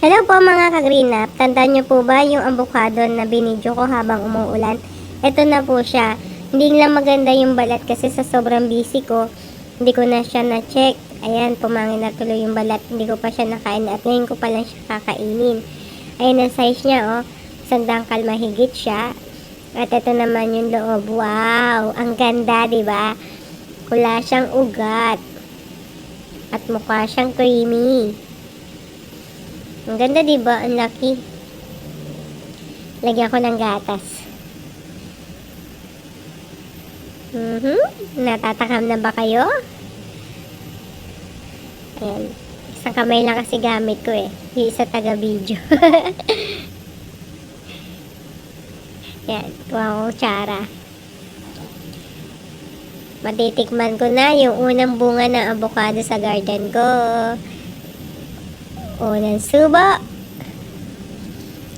Hello po mga ka-green up. Tandaan nyo po ba yung avocado na binidyo ko habang umuulan? Ito na po siya. Hindi lang maganda yung balat kasi sa sobrang busy ko, hindi ko na siya na-check. Ayan, pumangin na tuloy yung balat. Hindi ko pa siya nakain at ngayon ko pa lang siya kakainin. Ayan ang size niya, oh. Sandangkal mahigit siya. At ito naman yung loob. Wow! Ang ganda, diba? Wala siyang ugat. At mukha siyang creamy. Ang ganda, diba? Ang laki. Lagyan ko ng gatas. Natatakam na ba kayo? Ayan. Isang kamay lang kasi gamit ko eh. Yung isa taga-video. Ayan. Kuha ko kutsara. Matitikman ko na yung unang bunga ng avocado sa garden ko. Unang subo.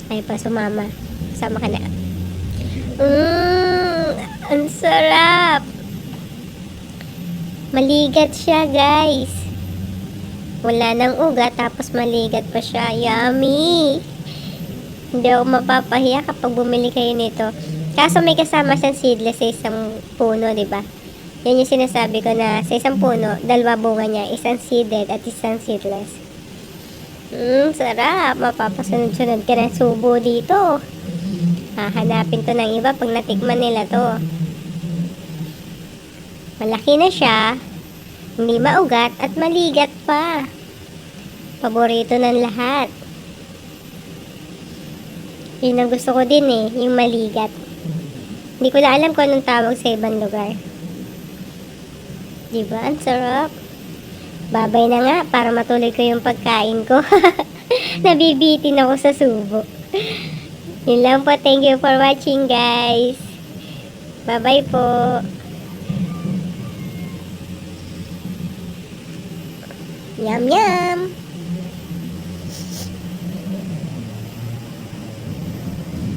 Ay pa sumama. Sama ka na. Ang sarap. Maligat siya, guys. Wala nang ugat, tapos maligat pa siya. Yummy! Hindi ako mapapahiya kapag bumili kayo nito. Kaso may kasama siyang seedless sa isang puno, diba? Yan yung sinasabi ko na sa isang puno, dalawa bunga niya, isang seeded at isang seedless. Sarap. Mapapasunod-sunod ka ng subo dito. Hahanapin to ng iba pag natikman nila to. Malaki na siya, hindi maugat at maligat pa. Paborito ng lahat. Yun ang gusto ko din eh, yung maligat. Hindi ko na alam kung anong tawag sa ibang lugar. Diba? Ang sarap. Babay na nga para matuloy ko yung pagkain ko. Nabibitin ako sa subo. Yun lang po. Thank you for watching, guys. Bye-bye po. Yum, yum.